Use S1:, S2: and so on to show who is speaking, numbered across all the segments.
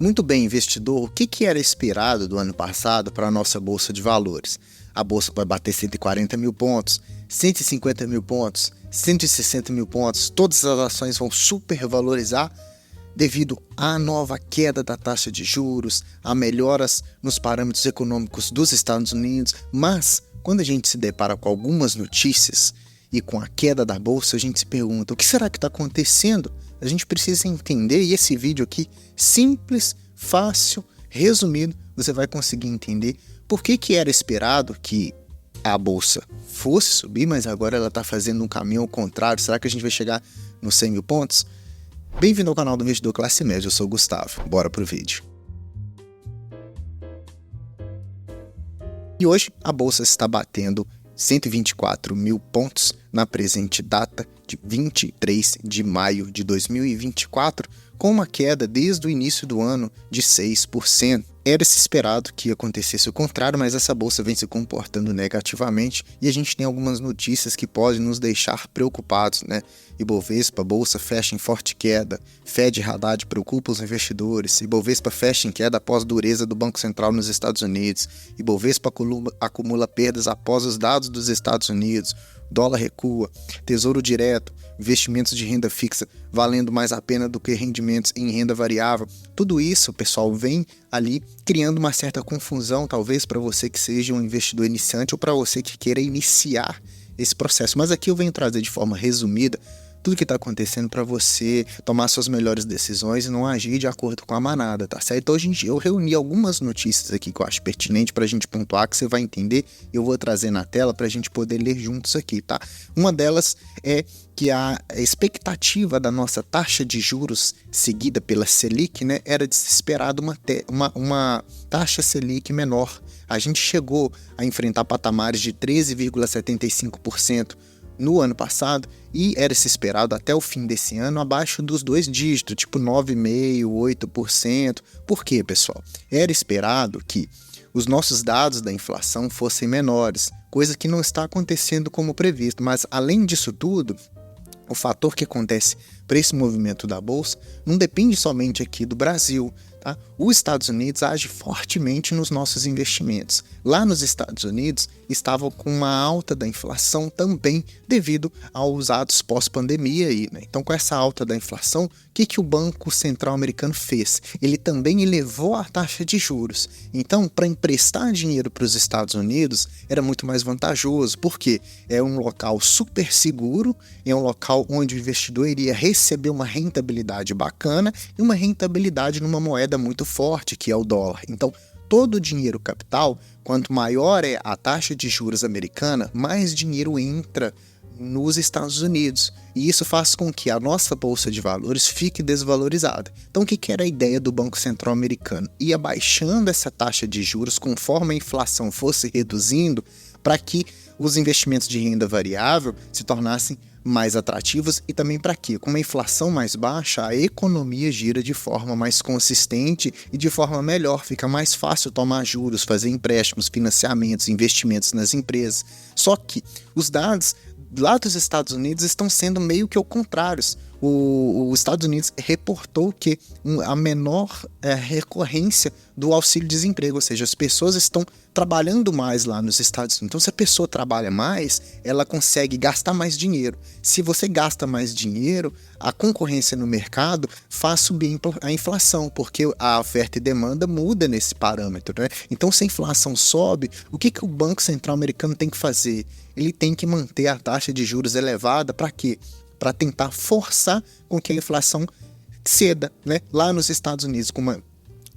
S1: Muito bem, investidor, o que era esperado do ano passado para a nossa Bolsa de Valores? A Bolsa vai bater 140 mil pontos, 150 mil pontos, 160 mil pontos, todas as ações vão supervalorizar devido à nova queda da taxa de juros, a melhoras nos parâmetros econômicos dos Estados Unidos, mas quando a gente se depara com algumas notícias e com a queda da Bolsa, a gente se pergunta, o que será que está acontecendo? A gente precisa entender, e esse vídeo aqui, simples, fácil, resumido, você vai conseguir entender por que era esperado que a Bolsa fosse subir, mas agora ela está fazendo um caminho ao contrário. Será que a gente vai chegar nos 100 mil pontos? Bem-vindo ao canal do Investidor Classe Média, eu sou o Gustavo. Bora pro vídeo. E hoje a Bolsa está batendo 124 mil pontos na presente data de 23 de maio de 2024, com uma queda desde o início do ano de 6%. Era-se esperado que acontecesse o contrário, mas essa bolsa vem se comportando negativamente e a gente tem algumas notícias que podem nos deixar preocupados, né? Ibovespa, bolsa fecha em forte queda, Fed e Haddad preocupa os investidores, Ibovespa fecha em queda após dureza do Banco Central nos Estados Unidos, Ibovespa acumula perdas após os dados dos Estados Unidos, dólar recua, tesouro direto, investimentos de renda fixa valendo mais a pena do que rendimentos em renda variável. Tudo isso, pessoal, vem ali criando uma certa confusão, talvez para você que seja um investidor iniciante ou para você que queira iniciar esse processo. Mas aqui eu venho trazer de forma resumida tudo que está acontecendo para você tomar suas melhores decisões e não agir de acordo com a manada, tá certo? Então, hoje eu reuni algumas notícias aqui que eu acho pertinente para a gente pontuar, que você vai entender, eu vou trazer na tela para a gente poder ler juntos aqui, tá? Uma delas é que a expectativa da nossa taxa de juros seguida pela Selic, né, era desesperada uma taxa Selic menor. A gente chegou a enfrentar patamares de 13,75% no ano passado e era-se esperado até o fim desse ano abaixo dos 2 dígitos, tipo 9,5%, 8%. Por quê, pessoal? Era esperado que os nossos dados da inflação fossem menores, coisa que não está acontecendo como previsto, mas além disso tudo, o fator que acontece para esse movimento da Bolsa não depende somente aqui do Brasil, tá? Os Estados Unidos age fortemente nos nossos investimentos. Lá nos Estados Unidos estavam com uma alta da inflação também devido aos atos pós-pandemia aí, né? Então, com essa alta da inflação, o que o Banco Central americano fez? Ele também elevou a taxa de juros. Então, para emprestar dinheiro para os Estados Unidos era muito mais vantajoso, porque é um local super seguro, é um local onde o investidor iria receber uma rentabilidade bacana e uma rentabilidade numa moeda muito forte, que é o dólar. Então, todo o dinheiro capital, quanto maior é a taxa de juros americana, mais dinheiro entra nos Estados Unidos. E isso faz com que a nossa bolsa de valores fique desvalorizada. Então, o que era a ideia do Banco Central americano? Ia baixando essa taxa de juros conforme a inflação fosse reduzindo, para que os investimentos de renda variável se tornassem mais atrativos e também para quê? Com uma inflação mais baixa, a economia gira de forma mais consistente e de forma melhor. Fica mais fácil tomar juros, fazer empréstimos, financiamentos, investimentos nas empresas. Só que os dados lá dos Estados Unidos estão sendo meio que ao contrário. Os Estados Unidos reportou que a menor recorrência do auxílio-desemprego, ou seja, as pessoas estão trabalhando mais lá nos Estados Unidos. Então, se a pessoa trabalha mais, ela consegue gastar mais dinheiro. Se você gasta mais dinheiro, a concorrência no mercado faz subir a inflação, porque a oferta e demanda muda nesse parâmetro, né? Então, se a inflação sobe, o que o Banco Central americano tem que fazer? Ele tem que manter a taxa de juros elevada para quê? Para tentar forçar com que a inflação ceda, né? Lá nos Estados Unidos, com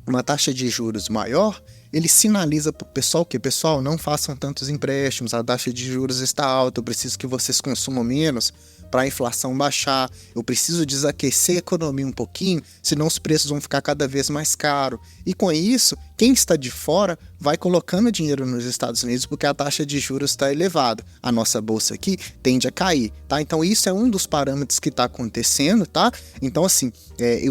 S1: uma taxa de juros maior, ele sinaliza para o pessoal que, pessoal, não façam tantos empréstimos, a taxa de juros está alta, eu preciso que vocês consumam menos para a inflação baixar, eu preciso desaquecer a economia um pouquinho, senão os preços vão ficar cada vez mais caros. E com isso, quem está de fora vai colocando dinheiro nos Estados Unidos porque a taxa de juros está elevada. A nossa bolsa aqui tende a cair, tá? Então isso é um dos parâmetros que está acontecendo, tá? Então assim,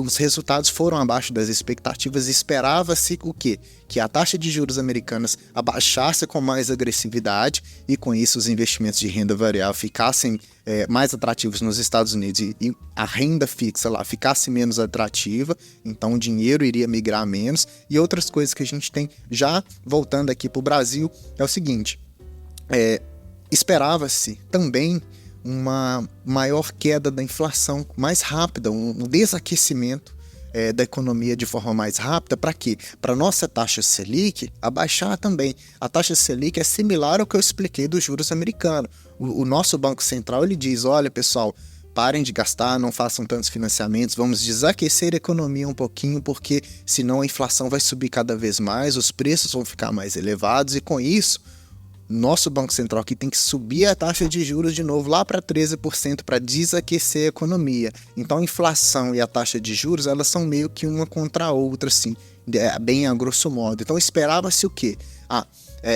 S1: os resultados foram abaixo das expectativas. Esperava-se o quê? Que a taxa taxa de juros americanas abaixasse com mais agressividade e com isso os investimentos de renda variável ficassem mais atrativos nos Estados Unidos e a renda fixa lá ficasse menos atrativa, então o dinheiro iria migrar menos. E outras coisas que a gente tem, já voltando aqui para o Brasil, é o seguinte, esperava-se também uma maior queda da inflação mais rápida, um desaquecimento da economia de forma mais rápida. Para quê? Para a nossa taxa Selic abaixar também. A taxa Selic é similar ao que eu expliquei dos juros americanos. O nosso Banco Central ele diz, olha pessoal, parem de gastar, não façam tantos financiamentos, vamos desaquecer a economia um pouquinho, porque senão a inflação vai subir cada vez mais, os preços vão ficar mais elevados e com isso nosso Banco Central aqui tem que subir a taxa de juros de novo lá para 13% para desaquecer a economia. Então a inflação e a taxa de juros, elas são meio que uma contra a outra, assim, bem a grosso modo. Então esperava-se o quê?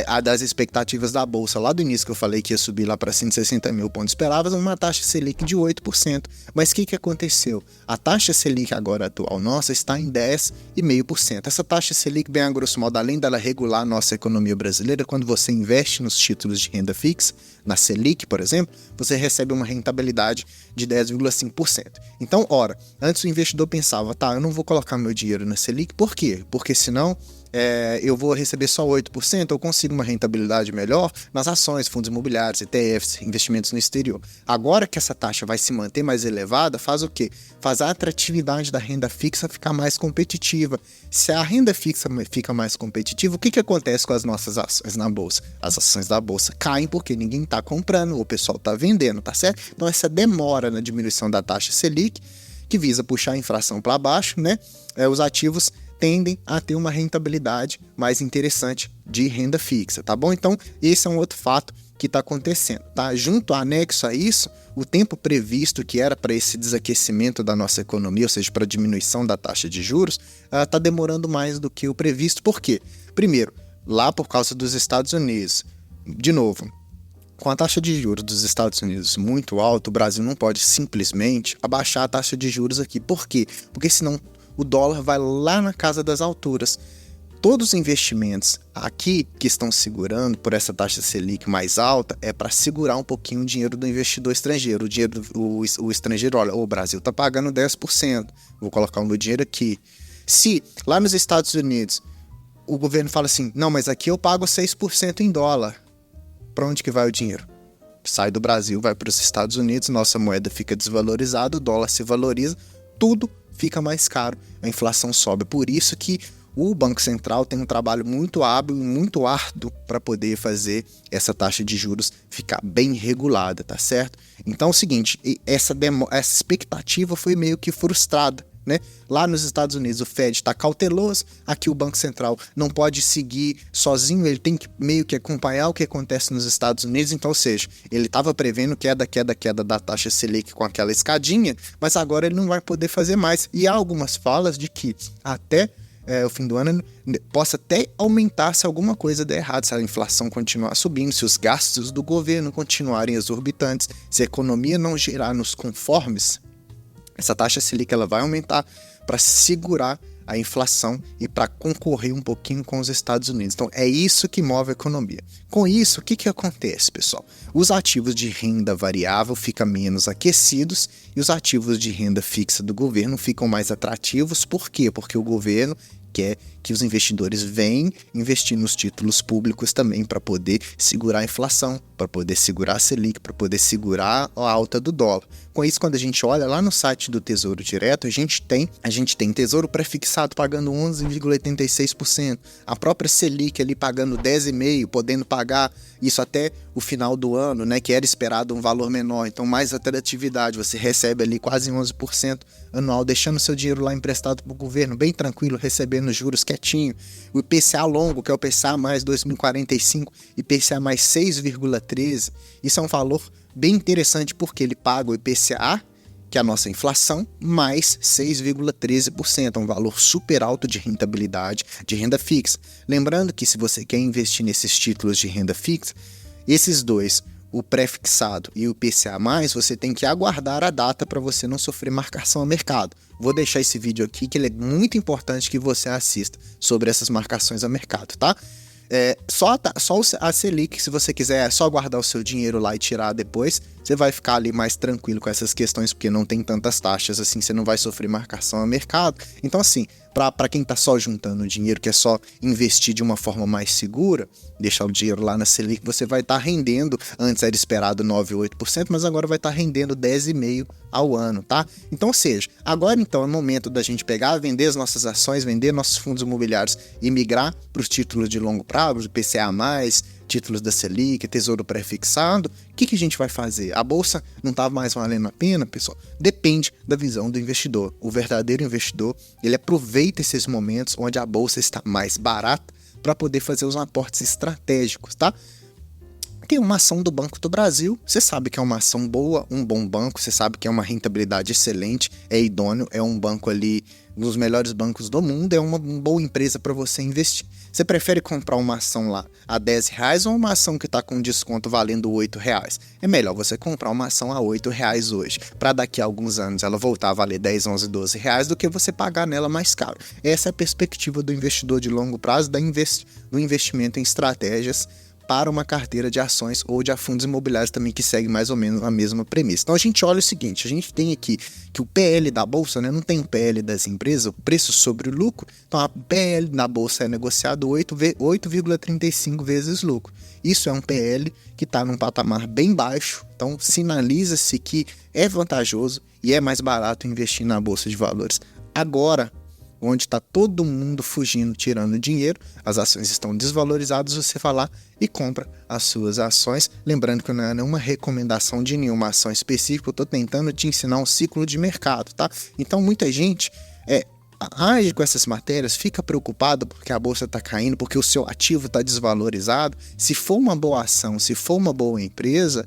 S1: A das expectativas da Bolsa, lá do início que eu falei que ia subir lá para 160 mil pontos, esperava uma taxa Selic de 8%. Mas o que aconteceu? A taxa Selic agora atual nossa está em 10,5%. Essa taxa Selic, bem a grosso modo, além dela regular a nossa economia brasileira, quando você investe nos títulos de renda fixa, na Selic, por exemplo, você recebe uma rentabilidade de 10,5%. Então, ora, antes o investidor pensava, eu não vou colocar meu dinheiro na Selic, por quê? Porque senão eu vou receber só 8%, eu consigo uma rentabilidade melhor nas ações, fundos imobiliários, ETFs, investimentos no exterior. Agora que essa taxa vai se manter mais elevada, faz o quê? Faz a atratividade da renda fixa ficar mais competitiva. Se a renda fixa fica mais competitiva, o que acontece com as nossas ações na Bolsa? As ações da Bolsa caem porque ninguém está comprando, o pessoal está vendendo, tá certo? Então essa demora na diminuição da taxa Selic, que visa puxar a inflação para baixo, né? Os ativos tendem a ter uma rentabilidade mais interessante de renda fixa, tá bom? Então, esse é um outro fato que está acontecendo, tá? Junto anexo a isso, o tempo previsto que era para esse desaquecimento da nossa economia, ou seja, para a diminuição da taxa de juros, está demorando mais do que o previsto. Por quê? Primeiro, lá por causa dos Estados Unidos. De novo, com a taxa de juros dos Estados Unidos muito alta, o Brasil não pode simplesmente abaixar a taxa de juros aqui. Por quê? Porque senão o dólar vai lá na casa das alturas. Todos os investimentos aqui que estão segurando por essa taxa Selic mais alta é para segurar um pouquinho o dinheiro do investidor estrangeiro. O estrangeiro, olha, o Brasil está pagando 10%, vou colocar o meu dinheiro aqui. Se lá nos Estados Unidos o governo fala assim, não, mas aqui eu pago 6% em dólar, para onde que vai o dinheiro? Sai do Brasil, vai para os Estados Unidos, nossa moeda fica desvalorizada, o dólar se valoriza, tudo fica mais caro, a inflação sobe. Por isso que o Banco Central tem um trabalho muito hábil e muito árduo para poder fazer essa taxa de juros ficar bem regulada, tá certo? Então é o seguinte, essa expectativa foi meio que frustrada, né? Lá nos Estados Unidos o Fed está cauteloso, aqui o Banco Central não pode seguir sozinho, ele tem que meio que acompanhar o que acontece nos Estados Unidos. Então, ou seja, ele estava prevendo queda da taxa Selic com aquela escadinha, mas agora ele não vai poder fazer mais. E há algumas falas de que até o fim do ano possa até aumentar se alguma coisa der errado, se a inflação continuar subindo, se os gastos do governo continuarem exorbitantes, se a economia não girar nos conformes. Essa taxa Selic ela vai aumentar para segurar a inflação e para concorrer um pouquinho com os Estados Unidos. Então é isso que move a economia. Com isso, o que acontece, pessoal? Os ativos de renda variável ficam menos aquecidos e os ativos de renda fixa do governo ficam mais atrativos. Por quê? Porque o governo quer que os investidores venham investir nos títulos públicos também para poder segurar a inflação, para poder segurar a Selic, para poder segurar a alta do dólar. Com isso, quando a gente olha lá no site do Tesouro Direto, a gente tem tesouro pré-fixado pagando 11,86%, a própria Selic ali pagando 10,5%, podendo pagar isso até o final do ano, né, que era esperado um valor menor, então mais atratividade, você recebe ali quase 11% anual, deixando seu dinheiro lá emprestado para o governo, bem tranquilo, recebendo juros quietinho. O IPCA longo, que é o IPCA mais 2045, IPCA mais 6,13%, isso é um valor bem interessante porque ele paga o IPCA, que é a nossa inflação, mais 6,13%, um valor super alto de rentabilidade de renda fixa. Lembrando que se você quer investir nesses títulos de renda fixa, esses dois, o pré-fixado e o IPCA+, você tem que aguardar a data para você não sofrer marcação a mercado. Vou deixar esse vídeo aqui que ele é muito importante que você assista sobre essas marcações a mercado, tá? Só a Selic, se você quiser só guardar o seu dinheiro lá e tirar depois, você vai ficar ali mais tranquilo com essas questões, porque não tem tantas taxas, assim, você não vai sofrer marcação a mercado. Então, assim, para quem tá só juntando dinheiro, que é só investir de uma forma mais segura, deixar o dinheiro lá na Selic, você vai estar rendendo, antes era esperado 9 ou 8%, mas agora vai estar rendendo 10,5% ao ano, tá? Então, ou seja, agora então é o momento da gente pegar, vender as nossas ações, vender nossos fundos imobiliários e migrar para os títulos de longo prazo, IPCA+, títulos da Selic, tesouro pré-fixado. O que a gente vai fazer? A bolsa não está mais valendo a pena, pessoal? Depende da visão do investidor. O verdadeiro investidor, ele aproveita esses momentos onde a bolsa está mais barata para poder fazer os aportes estratégicos, tá? Tem uma ação do Banco do Brasil, você sabe que é uma ação boa, um bom banco, você sabe que é uma rentabilidade excelente, é idôneo, é um banco ali, um dos melhores bancos do mundo, é uma boa empresa para você investir. Você prefere comprar uma ação lá a R$10 ou uma ação que está com desconto valendo R$8? É melhor você comprar uma ação a R$8 hoje, para daqui a alguns anos ela voltar a valer 10, 11, 12 reais do que você pagar nela mais caro. Essa é a perspectiva do investidor de longo prazo, do investimento em estratégias para uma carteira de ações ou de fundos imobiliários também que segue mais ou menos a mesma premissa. Então a gente olha o seguinte, a gente tem aqui que o PL da bolsa, né, não tem o PL das empresas, o preço sobre o lucro, então a PL da bolsa é negociado 8,35 vezes lucro. Isso é um PL que está num patamar bem baixo, então sinaliza-se que é vantajoso e é mais barato investir na bolsa de valores. Agora, onde está todo mundo fugindo, tirando dinheiro, as ações estão desvalorizadas, você vai lá e compra as suas ações. Lembrando que não é nenhuma recomendação de nenhuma ação específica, eu estou tentando te ensinar um ciclo de mercado, tá? Então muita gente age com essas matérias, fica preocupado porque a bolsa está caindo, porque o seu ativo está desvalorizado. Se for uma boa ação, se for uma boa empresa,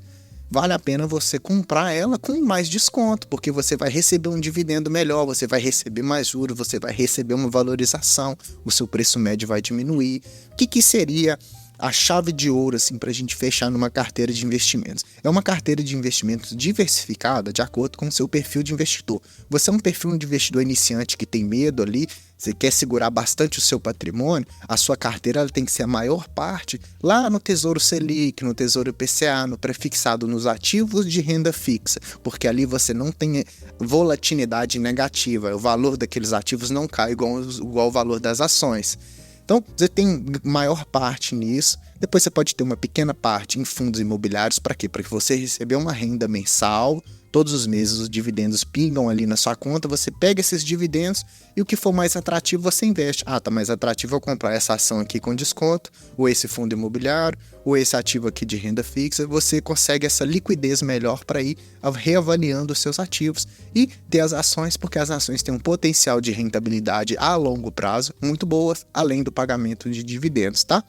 S1: vale a pena você comprar ela com mais desconto, porque você vai receber um dividendo melhor, você vai receber mais juros, você vai receber uma valorização, o seu preço médio vai diminuir. O que seria a chave de ouro assim, para a gente fechar numa carteira de investimentos? É uma carteira de investimentos diversificada de acordo com o seu perfil de investidor. Você é um perfil de investidor iniciante que tem medo ali, você quer segurar bastante o seu patrimônio, a sua carteira ela tem que ser a maior parte lá no Tesouro Selic, no Tesouro IPCA, no prefixado, nos ativos de renda fixa, porque ali você não tem volatilidade negativa, o valor daqueles ativos não cai igual o valor das ações. Então, você tem maior parte nisso, depois você pode ter uma pequena parte em fundos imobiliários, para quê? Para que você receber uma renda mensal, todos os meses os dividendos pingam ali na sua conta, você pega esses dividendos e o que for mais atrativo você investe. Ah, tá mais atrativo eu comprar essa ação aqui com desconto, ou esse fundo imobiliário, ou esse ativo aqui de renda fixa, você consegue essa liquidez melhor para ir reavaliando os seus ativos e ter as ações, porque as ações têm um potencial de rentabilidade a longo prazo muito boas, além do pagamento de dividendos, tá?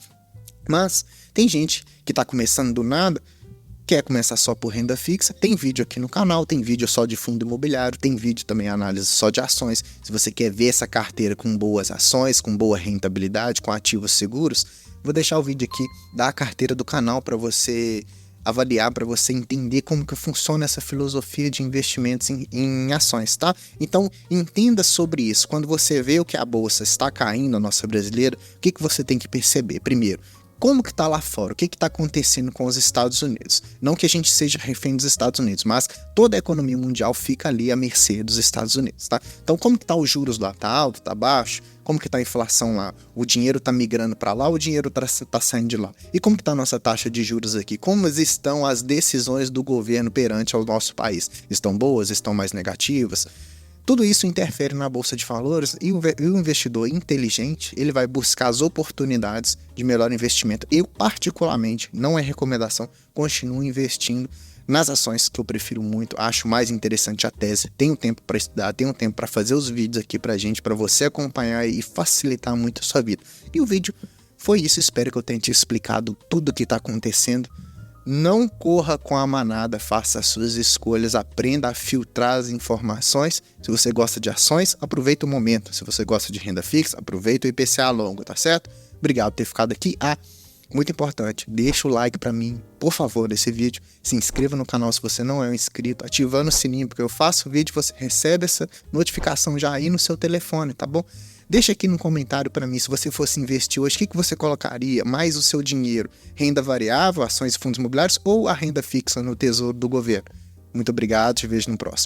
S1: Mas tem gente que está começando do nada, quer começar só por renda fixa, tem vídeo aqui no canal, tem vídeo só de fundo imobiliário, tem vídeo também análise só de ações. Se você quer ver essa carteira com boas ações, com boa rentabilidade, com ativos seguros, vou deixar o vídeo aqui da carteira do canal para você avaliar, para você entender como que funciona essa filosofia de investimentos em ações, tá? Então, entenda sobre isso. Quando você vê o que a bolsa está caindo, a nossa brasileira, o que você tem que perceber? Primeiro, como que está lá fora? O que está acontecendo com os Estados Unidos? Não que a gente seja refém dos Estados Unidos, mas toda a economia mundial fica ali à mercê dos Estados Unidos, tá? Então, como que tá os juros lá? Tá alto? Tá baixo? Como que tá a inflação lá? O dinheiro tá migrando para lá, o dinheiro tá saindo de lá? E como que tá a nossa taxa de juros aqui? Como estão as decisões do governo perante ao nosso país? Estão boas? Estão mais negativas? Tudo isso interfere na bolsa de valores e o investidor inteligente, ele vai buscar as oportunidades de melhor investimento. Eu, particularmente, não é recomendação, continuo investindo nas ações que eu prefiro muito, acho mais interessante a tese, tenho tempo para estudar, tenho tempo para fazer os vídeos aqui pra gente, para você acompanhar e facilitar muito a sua vida. E o vídeo foi isso, espero que eu tenha te explicado tudo o que está acontecendo. Não corra com a manada, faça as suas escolhas, aprenda a filtrar as informações. Se você gosta de ações, aproveita o momento. Se você gosta de renda fixa, aproveita o IPCA longo, tá certo? Obrigado por ter ficado aqui muito importante, deixa o like para mim, por favor, desse vídeo. Se inscreva no canal se você não é um inscrito, ativando o sininho, porque eu faço o vídeo, você recebe essa notificação já aí no seu telefone, tá bom? Deixa aqui no comentário para mim, se você fosse investir hoje, o que você colocaria mais o seu dinheiro? Renda variável, ações e fundos imobiliários ou a renda fixa no Tesouro do Governo? Muito obrigado, te vejo no próximo.